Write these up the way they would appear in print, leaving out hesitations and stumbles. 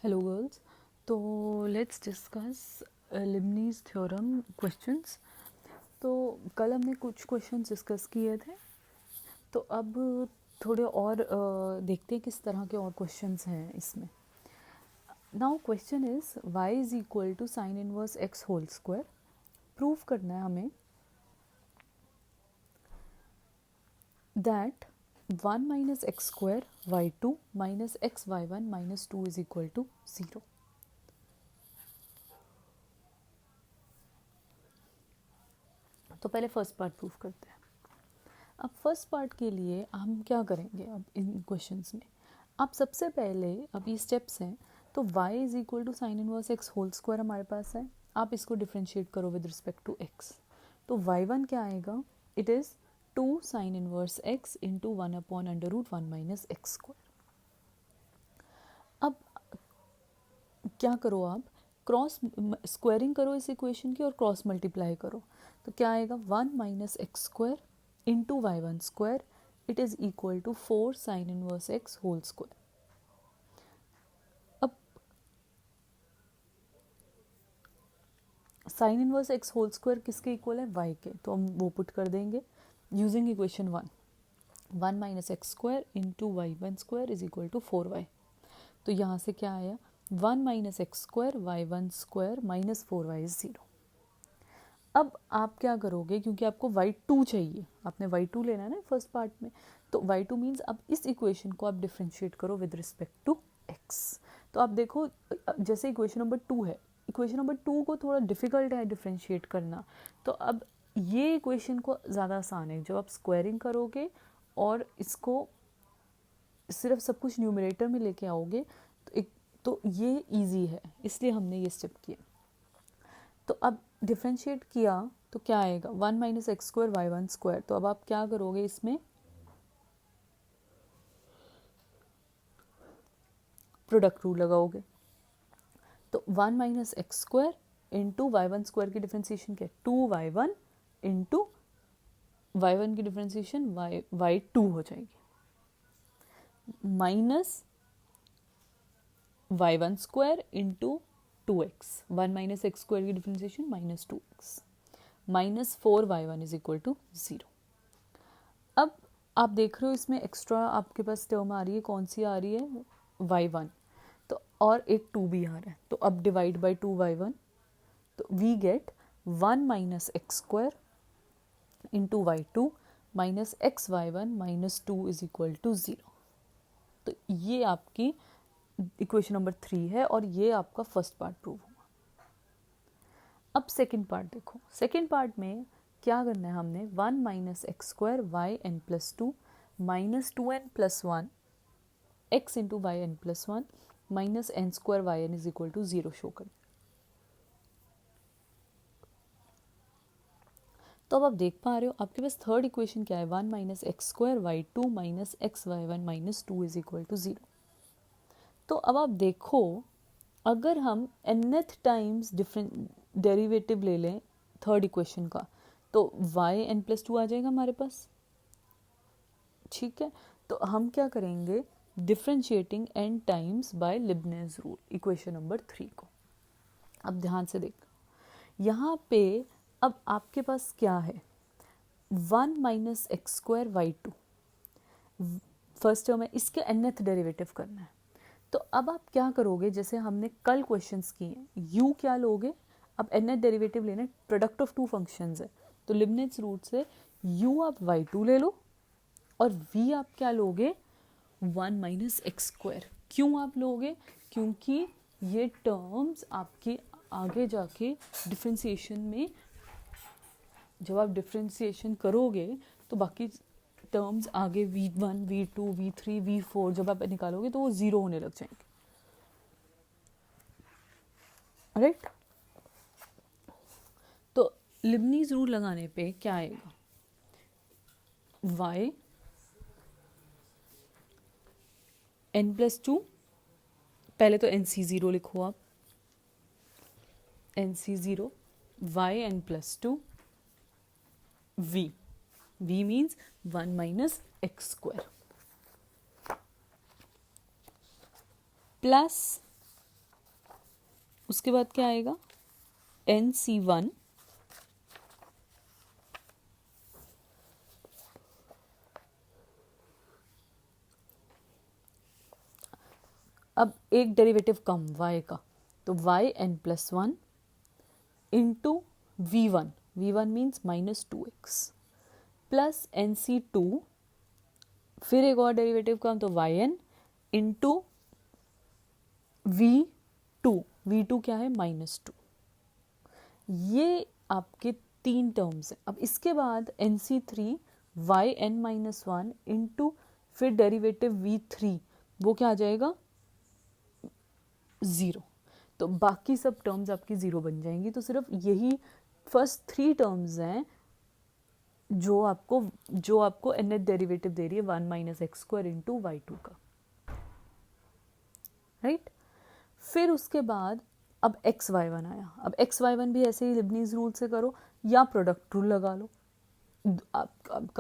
Hello girls, तो let's discuss लिबनीज़ theorem questions. तो कल हमने कुछ क्वेश्चंस डिस्कस किए थे, तो अब थोड़े और देखते हैं किस तरह के और क्वेश्चंस हैं इसमें। Now question is y is equal to sine inverse x whole square. Prove करना है हमें that 1 minus x square y two minus x y one minus two is equal to 0। तो पहले फर्स्ट पार्ट प्रूव करते हैं। अब first part के लिए हम क्या करेंगे, अब इन क्वेश्चंस में आप सबसे पहले, अब ये स्टेप्स हैं, तो y is equal to sine inverse x whole square हमारे पास है। आप इसको डिफ्रेंशिएट करो विद रिस्पेक्ट टू x, तो y1 क्या आएगा, it is 2 sine inverse x into 1 upon under root 1 minus x square. अब क्या करो, आप क्रॉस स्क्वायरिंग करो इस इक्वेशन की और क्रॉस मल्टीप्लाई करो, तो क्या आएगा 1 minus x square into y one square, it is equal to 4 sine inverse x whole square. अब sine inverse x whole square किसके इक्वल है, y के, तो हम वो पुट कर देंगे using equation 1 minus x square into y one square is equal to 4y। तो यहाँ से क्या आया, 1 minus x square y one square minus 4y is 0। अब आप क्या करोगे, क्योंकि आपको y2 चाहिए, आपने y2 लेना है ना फर्स्ट पार्ट में, तो y2 मीन्स अब इस इक्वेशन को आप डिफ्रेंशिएट करो विद रिस्पेक्ट टू x। तो आप देखो, जैसे इक्वेशन नंबर 2 है, इक्वेशन नंबर 2 को थोड़ा डिफिकल्ट है डिफ्रेंशिएट करना, तो अब ये इक्वेशन को ज़्यादा आसान है जब आप स्क्वायरिंग करोगे और इसको सिर्फ सब कुछ न्यूमरेटर में लेके आओगे, तो ये इजी है, इसलिए हमने ये स्टेप किया। तो अब डिफ्रेंशिएट किया तो क्या आएगा, 1 minus x square y one square. तो अब आप क्या करोगे, इसमें प्रोडक्ट रूल लगाओगे, तो 1 minus x square into y one square की डिफ्रेंशिएशन क्या है, 2y1 one into y one की डिफ्रेंशिएशन वाई टू हो जाएगी, minus y one square into 2x, 1 minus x square की differentiation minus 2x minus 4y1 is equal to 0। अब आप देख रहे हो इसमें एक्स्ट्रा आपके पास टर्म आ रही है, कौन सी आ रही है, y1, तो और एक 2 भी आ रहा है, तो अब डिवाइड बाई 2y1, तो we get 1 minus x square into y two minus x y one minus 2 is equal to 0। तो ये आपकी इक्वेशन नंबर 3 है और ये आपका फर्स्ट पार्ट प्रूव हुआ। अब सेकेंड पार्ट देखो, सेकेंड पार्ट में क्या करना है हमने, 1 minus x square y n plus two minus 2n plus one x into y n plus one minus n square y n is equal to 0 show कर। तो अब आप देख पा रहे हो आपके पास थर्ड इक्वेशन क्या है, 1 minus x square y two minus x y one minus 2 is equal to 0। तो अब आप देखो, अगर हम nth टाइम्स डिफरेंट डेरिवेटिव ले लें थर्ड इक्वेशन का, तो वाई एन प्लस टू आ जाएगा हमारे पास, ठीक है। तो हम क्या करेंगे, differentiating n times by Leibniz rule equation number 3 को। अब ध्यान से देख, यहाँ पे अब आपके पास क्या है, 1 minus x square y two first term है, इसके nth डेरिवेटिव करना है। तो अब आप क्या करोगे, जैसे हमने कल क्वेश्चंस किए, u क्या लोगे, अब nth डेरिवेटिव लेना है, प्रोडक्ट ऑफ टू फंक्शंस है, तो लिबनिट्ज रूट से u आप y2 ले लो और v आप क्या लोगे, 1 माइनस एक्स स्क्वायर। क्यों आप लोगे, क्योंकि ये टर्म्स आपके आगे जाके डिफ्रेंसिएशन में, जब आप डिफ्रेंसिएशन करोगे तो बाकी टर्म्स आगे v1 v2 v3 v4 जब आप निकालोगे तो वो 0 होने लग जाएंगे, राइट। तो लिबनीज रूल लगाने पे क्या आएगा, y n प्लस टू, पहले तो nc0 लिखो आप, nc0 y n plus two v means 1 minus x square plus उसके बाद क्या आएगा, NC1 अब एक डेरिवेटिव कम y का, तो yn+1 into v1, v1 means -2x plus NC2 फिर एक और डेरिवेटिव कम, तो yn इंटू v2, v2 क्या है, -2। ये आपके 3 टर्म्स हैं। अब इसके बाद NC3 yn-1 इंटू फिर डेरिवेटिव v3, वो क्या आ जाएगा, 0। तो बाकी सब टर्म्स आपकी 0 बन जाएंगी। तो सिर्फ यही फर्स्ट 3 टर्म्स हैं जो आपको nth डेरिवेटिव दे रही है 1 - x² इंटू y2 का, राइट। फिर उसके बाद अब xy1 आया। अब xy1 भी ऐसे ही लिबनीज रूल से करो या प्रोडक्ट रूल लगा लो।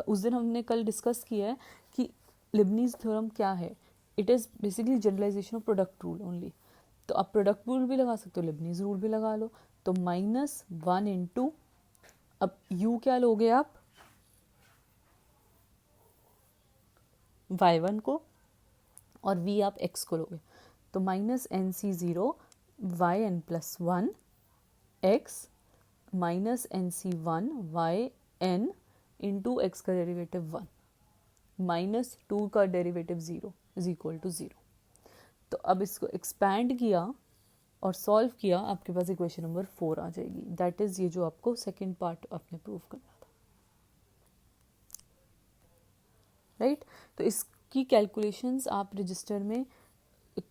उस दिन हमने कल डिस्कस किया है कि लिबनीज थ्योरम क्या है, it is basically generalization of product rule only. तो आप प्रोडक्ट रूल भी लगा सकते हो, लिबनीज रूल भी लगा लो। तो -1 इंटू, अब u क्या लोगे आप, y1 को, और v आप x को लोगे। तो -NC0 yn+1 x -NC1 yn into x का डेरिवेटिव 1 -2 का डेरिवेटिव 0 इज इक्वल टू 0। तो अब इसको एक्सपैंड किया और सॉल्व किया, आपके पास इक्वेशन नंबर 4 आ जाएगी। दैट इज ये जो आपको सेकेंड पार्ट आपने प्रूव करना था, राइट। तो इसकी कैलकुलेशंस आप रजिस्टर में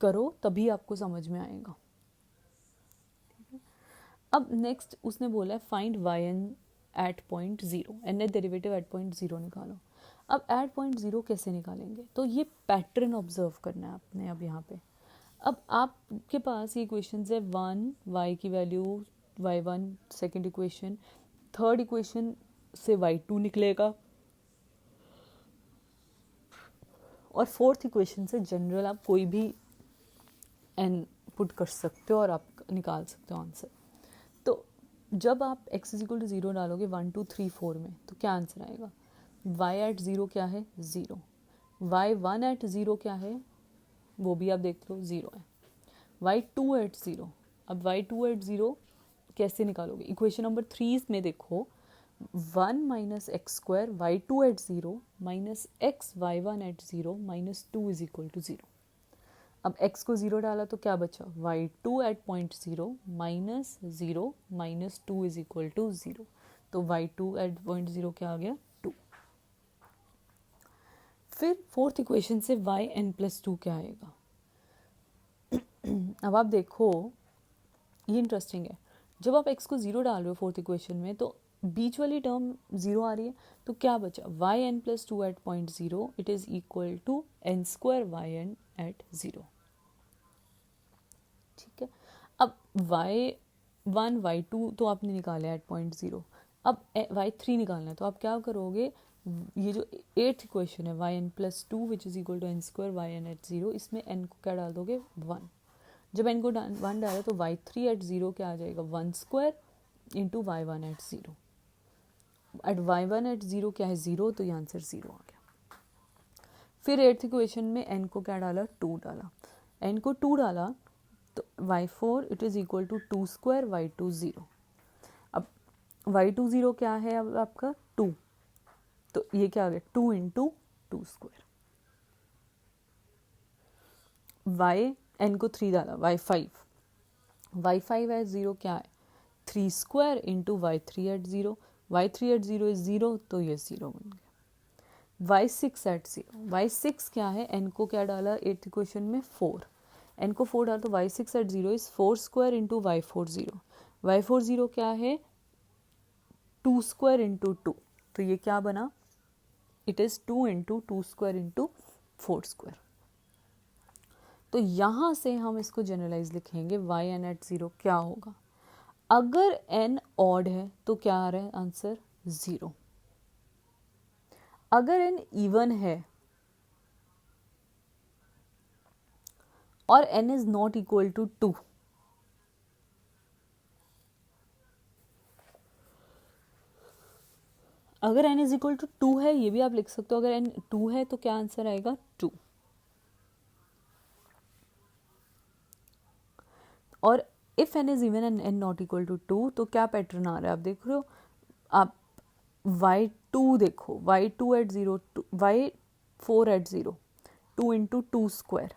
करो, तभी आपको समझ में आएगा। अब नेक्स्ट उसने बोला है find yn at point 0, nth derivative at point 0 निकालो। अब एट पॉइंट 0 कैसे निकालेंगे, तो ये पैटर्न ऑब्जर्व करना है आपने। अब यहाँ पे अब आपके पास ये इक्वेशंस है, 1 y की value y1 second equation, third equation से y2 निकलेगा, और फोर्थ इक्वेशन से जनरल आप कोई भी n पुट कर सकते हो और आप निकाल सकते हो आंसर। तो जब आप x = 0 डालोगे 1 2 3 4 में, तो क्या आंसर आएगा, y एट 0 क्या है, 0, y1 एट 0 क्या है, वो भी आप देख लो 0 है, y2 एट 0। अब y2 एट 0 कैसे निकालोगे, इक्वेशन नंबर 3 में देखो, 1 - x² y2 at 0 x y1 at 0 -2 is equal to 0। अब x को 0 डाला तो क्या बचा, y2 at point 0 -0 -2 is equal to 0। तो y2 एट पॉइंट 0 क्या आ गया, 2। फिर फोर्थ इक्वेशन से yn+2 क्या आएगा। अब आप देखो, ये इंटरेस्टिंग है, जब आप x को 0 डाल रहे हो फोर्थ इक्वेशन में, तो बीच वाली टर्म 0 आ रही है, तो क्या बचा, yn+2 at point 0 it is equal to n² yn at 0, ठीक है। अब y1 y2 तो आपने निकाला है एट पॉइंट 0, अब y3 निकालना है, तो आप क्या करोगे, ये जो 8th इक्वेशन है yn+2 which is equal to n² yn at 0, इसमें n को क्या डाल दोगे, 1। जब n को 1 डाला तो y3 एट 0 क्या आ जाएगा, 1² into y1 at 0। Eight y1 at 0 क्या है, 0, तो ये आंसर 0 आ गया। फिर 8th इक्वेशन में n को क्या डाला, 2 डाला, n को 2 डाला तो y4 it is equal to 2² y2 0। अब y2 0 क्या है, अब आपका 2, तो ये क्या आ गया, 2 इंटू 2²। n को 3 डाला, y5 एट 0 क्या है, 3² into y3 eight 0, y3 eight 0 is 0, तो ये 0 बन गया। y6 एट 0, y6 क्या है, n को क्या डाला 8th इक्वेशन में, 4, n को 4 डाला तो y6 at 0 is 4² into y4 0, y4 0 क्या है, 2² इंटू 2, तो ये क्या बना, इट इज 2 इंटू 2² इंटू 4²। तो यहाँ से हम इसको जनरलाइज लिखेंगे, yn एट 0 क्या होगा, अगर n ऑड है तो क्या आ रहा है आंसर, 0। अगर n इवन है और n is not equal to 2, अगर n इज इक्वल टू 2 है, ये भी आप लिख सकते हो, अगर n 2 है तो क्या आंसर आएगा 2। और if n is even and n not equal to 2 तो क्या पैटर्न आ रहा है आप देख रहे हो। आप y2 देखो, y2 at 0, y4 at 0, 2 into 2 square,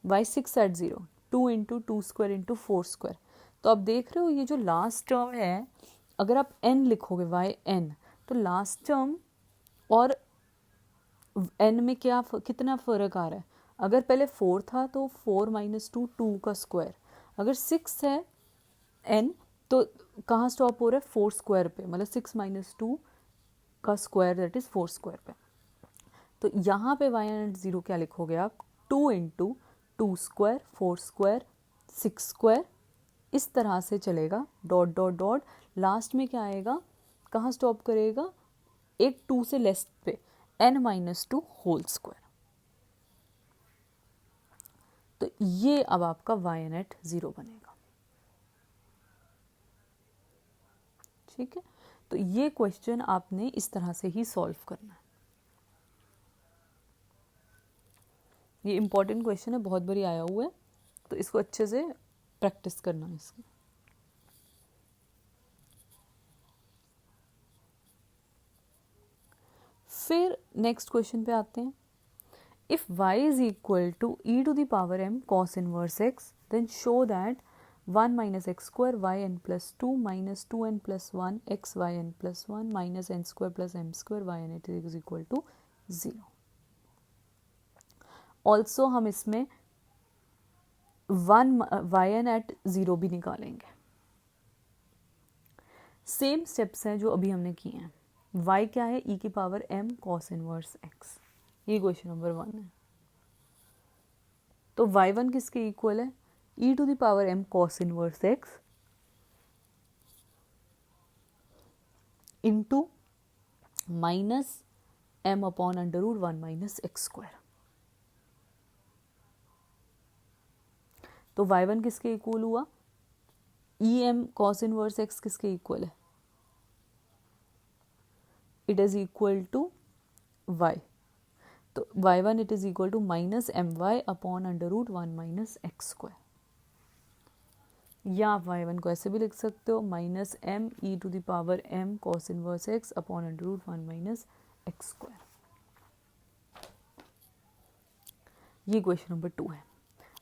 y6 at 0, 2 into 2 square into 4 square. तो आप देख रहे हो ये जो लास्ट टर्म है, अगर आप n लिखोगे yn, तो लास्ट टर्म और n में क्या कितना फ़र्क आ रहा है। अगर पहले 4 था तो 4 माइनस 2, 2 का स्क्वायर। अगर 6 है n तो कहाँ स्टॉप हो रहा है, 4 स्क्वायर पे, मतलब 6 माइनस 2 का स्क्वायर दैट इज़ 4 स्क्वायर पे। तो यहाँ पे y एंड 0 क्या लिखोगे आप, 2 इंटू 2 स्क्वायर, 4 स्क्वायर, 6 स्क्वायर, इस तरह से चलेगा, डॉट डॉट डॉट, लास्ट में क्या आएगा, कहाँ स्टॉप करेगा, एक 2 से लेस पे, n माइनस 2 होल स्क्वायर। तो ये अब आपका y एट 0 बनेगा। ठीक है, तो ये क्वेश्चन आपने इस तरह से ही सॉल्व करना है। ये इंपॉर्टेंट क्वेश्चन है, बहुत बारी आया हुआ है, तो इसको अच्छे से प्रैक्टिस करना है इसकी। फिर नेक्स्ट क्वेश्चन पे आते हैं। If y is equal to e to the power m cos inverse x, then show that 1 minus x square y n plus 2 minus 2n plus 1 x y n plus 1 minus n square plus m square y n is equal to 0। Also हम इसमें 1 y n at 0 भी निकालेंगे। Same steps हैं जो अभी हमने किए हैं। y क्या है, e की power m cos inverse x, ये क्वेश्चन नंबर 1 है। तो y1 किसके इक्वल है, e to the power m cos inverse x into minus m upon under root 1 minus x square. तो y1 किसके इक्वल हुआ, e m cos inverse x किसके इक्वल है, it is equal to y। तो y1 it is equal to minus m y upon under root 1 minus x square, या आप y1 को ऐसे भी लिख सकते हो, minus m e to the power m cos inverse x upon under root 1 minus x square. ये question number 2 है।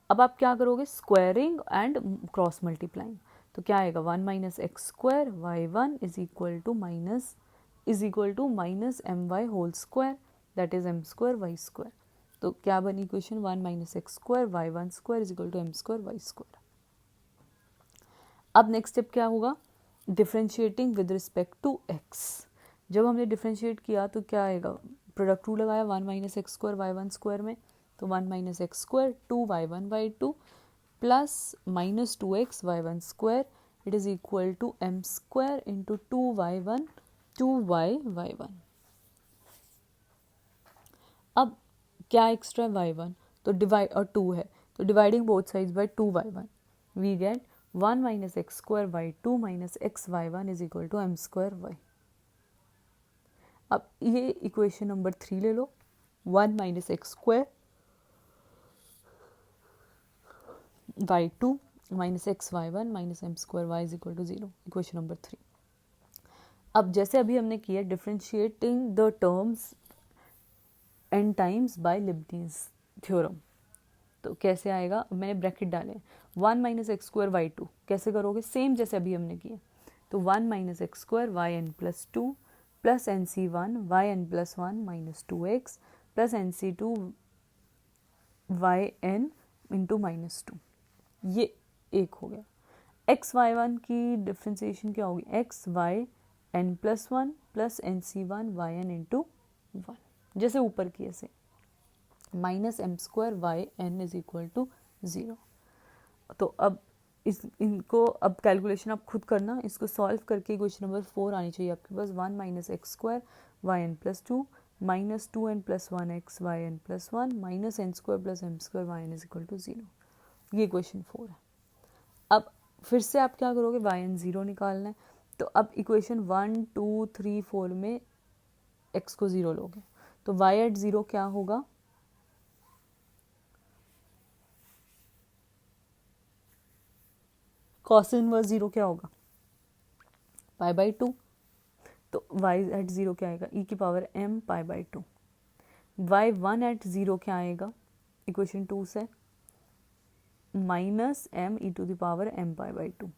अब आप क्या करोगे, स्क्वायरिंग एंड क्रॉस मल्टीप्लाइंग। तो क्या आएगा, 1 minus x square y1 is equal to minus m y whole square that is m square y square. तो क्या बनी equation, 1 minus x square y1 square is equal to m square y square. अब next step क्या होगा, differentiating with respect to x। जब हमने differentiate किया तो क्या आएगा, प्रोडक्ट रूल लगाया, 1 minus x square y1 square में, तो 1 minus x square 2 y1 by 2 plus minus 2x y1 square it is equal to m square into 2y1 2y y1। अब क्या एक्स्ट्रा y1, तो डिवाइड, और 2 है तो dividing both sides by 2y1 we get 1 minus x square y2 minus x y1 is equal to m square y। अब ये equation number 3 ले लो, 1 minus x square y2 minus x y1 minus m square y is equal to 0, equation number 3। अब जैसे अभी हमने किया, differentiating the terms n times by Leibniz theorem. तो कैसे आएगा, मैंने ब्रैकेट डाले, 1 माइनस एक्स स्क्वायर y2 कैसे करोगे, सेम जैसे अभी हमने किया। तो 1 minus x square y n plus 2 plus n c 1 y n plus 1 minus 2x plus n c 2 y n into minus 2, ये एक हो गया। एक्स वाई वन की डिफ्रेंसिएशन क्या होगी, x y n plus 1 plus n c 1 y n into 1, जैसे ऊपर किए से, minus m square y n is equal to 0। तो अब इनको अब कैलकुलेशन आप खुद करना, इसको सॉल्व करके क्वेश्चन नंबर 4 आनी चाहिए आपके पास। 1 minus x square y n plus 2 minus 2n plus 1 x y n plus 1 minus n square plus m square y n is equal to 0, ये क्वेश्चन 4 है। अब फिर से आप क्या करोगे, वाई एन 0 निकालना है। तो अब इक्वेशन 1 2 3 4 में x को 0 लोगे तो y एट 0 क्या होगा, cos इनवर्स 0 क्या होगा, पाई बाई 2। तो y एट 0 क्या आएगा, e की power m pi by 2। y1 at 0 क्या आएगा, इक्वेशन 2 से minus m e to the power m pi by 2।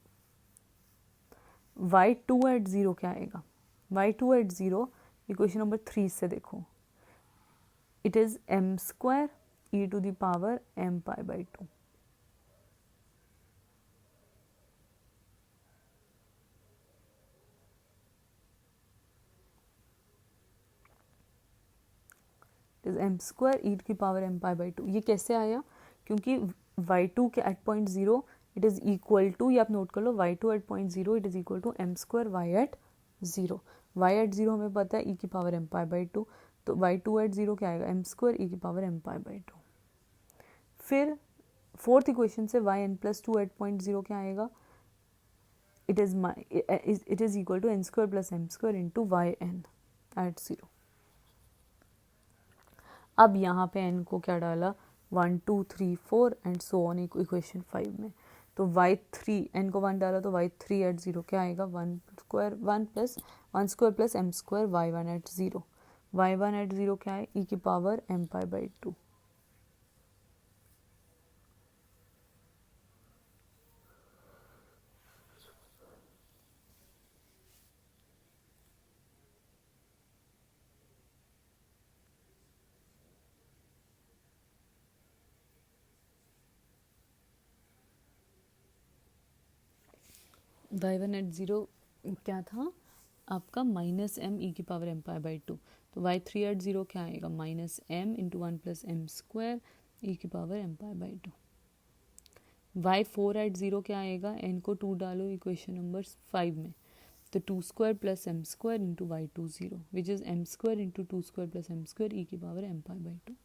y2 at 0 क्या आएगा, y2 एट 0 इक्वेशन नंबर 3 से देखो, it is m square e to the power m pi by 2। Is m square e की power m pi by 2। ये कैसे आया, क्योंकि y2 के at point 0 it is equal to, ये आप नोट कर लो, y2 at point 0 it is equal to m square y at 0। y at 0 हमें पता है e की पावर एम पाई बाई 2, तो y2 एट 0 क्या आएगा, एम स्क्वायर ई की पावर एम पाई बाई 2। फिर फोर्थ इक्वेशन से y n plus 2 at point 0 क्या आएगा, it is equal to n square plus m square into y n at 0। अब यहाँ पे n को क्या डाला, 1 2 3 4 एंड सो ऑन इक्वेशन 5 में। तो y3 n को 1 डाला तो y3 एट 0 क्या आएगा, 1 square 1 plus m square y1 at 0। y1 at 0 क्या है, e की power m pi by 2। y1 at 0 क्या था आपका, माइनस एम ई की पावर एम पाई बाई 2। तो y3 एट 0 क्या आएगा, minus m into 1 plus m square e की power m pi by 2। y4 at 0 क्या आएगा, n को 2 डालो इक्वेशन नंबर 5 में, तो 2 square plus m square into y2 0 which is m square into 2 square plus m square e की power m pi by 2।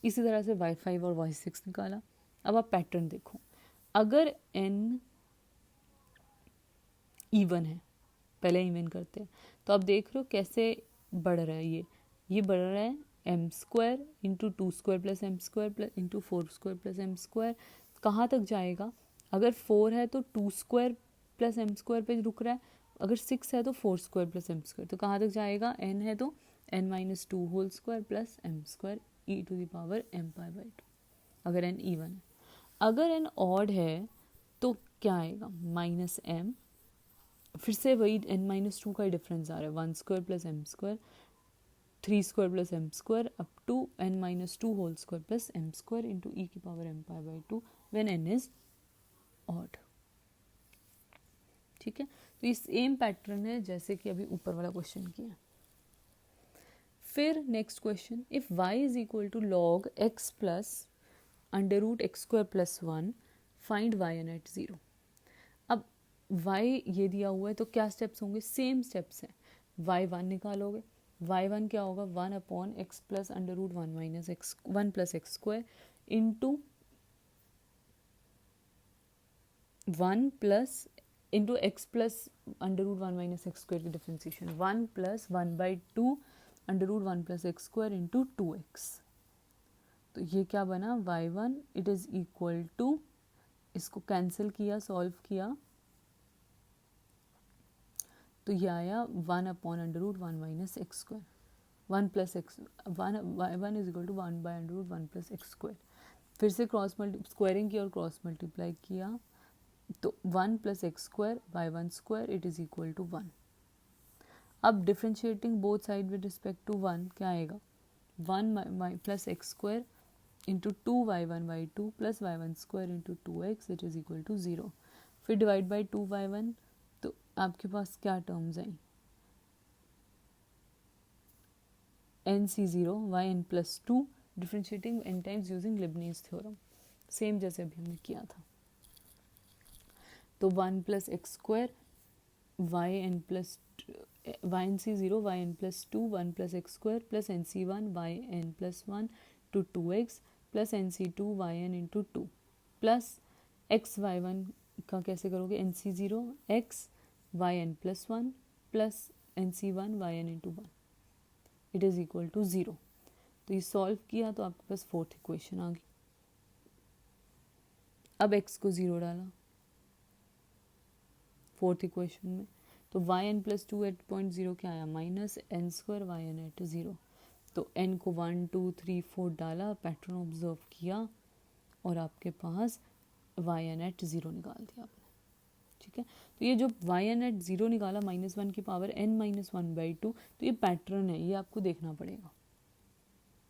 इसी तरह से y5 और y6 निकाला। अब आप पैटर्न देखो, अगर n इवन है, पहले इवन करते हैं, तो आप देख रहे हो कैसे बढ़ रहा है, ये बढ़ रहा है m square into 2 square plus m square plus into 4 square plus m square. कहाँ तक जाएगा, अगर 4 है तो 2 स्क्वायर प्लस एम स्क्वायर पे रुक रहा है, अगर 6 है तो 4 स्क्वायर प्लस एम स्क्वायर, तो कहाँ तक जाएगा, n है तो n minus 2 whole square plus m square e to the power m pi by 2, अगर n इवन है। अगर n ऑड है तो क्या आएगा, माइनस m, फिर से वही n माइनस 2 का ही डिफरेंस आ रहा है, 1 square plus m square 3 square plus m square up to n minus 2 whole square plus m square into e की power m pi by 2 when n is odd. ठीक है, तो ये सेम पैटर्न है जैसे कि अभी ऊपर वाला क्वेश्चन किया। फिर next question, if y is equal to log x plus under root x square plus 1 find y n at 0। अब y ये दिया हुआ है तो क्या स्टेप्स होंगे, सेम स्टेप्स हैं, y1 निकालोगे, y1 क्या होगा, 1 upon x plus under root 1 minus x 1 plus x square into 1 plus into x plus under root 1 minus x square की differentiation 1 plus 1 by 2 under root 1 plus x square into 2x। तो ये क्या बना, y1 it is equal to, इसको cancel किया solve किया तो ये आया 1 upon under root 1 minus x square 1 plus x 1 is equal to 1 by under root 1 plus x square. फिर से क्रॉस स्क्वायरिंग किया और क्रॉस मल्टीप्लाई किया तो 1 plus x square by 1 square it is equal to 1। अब differentiating both side with respect to 1 क्या आएगा, 1 plus x square into 2y1y2 plus y1 square into 2x it is equal to 0। फिर divide by 2y1 तो आपके पास क्या terms आई, nc0 yn plus 2 differentiating n times using Leibniz theorem, same जैसे अभी हमने किया था। तो 1 plus x square yn plus nc0 yn plus 2 1 plus x square plus nc1 yn plus 1 to 2x plus nc2 yn into 2 plus x y1 का कैसे करोगे, nc0 x yn plus 1 plus nc1 yn into 1। It is equal to 0। तो ये solve किया तो आपके पास fourth equation आ गई। अब x को 0 डाला फोर्थ इक्वेशन में, तो y n plus 2 at point 0 क्या आया, minus n square y n at 0। तो n को 1 2 3 4 डाला, पैटर्न ऑब्जर्व किया और आपके पास वाई एन एट 0 निकाल दिया आपने। ठीक है, तो ये जो वाई एन एट 0 निकाला -1 की पावर n -1/2, तो ये पैटर्न है, ये आपको देखना पड़ेगा।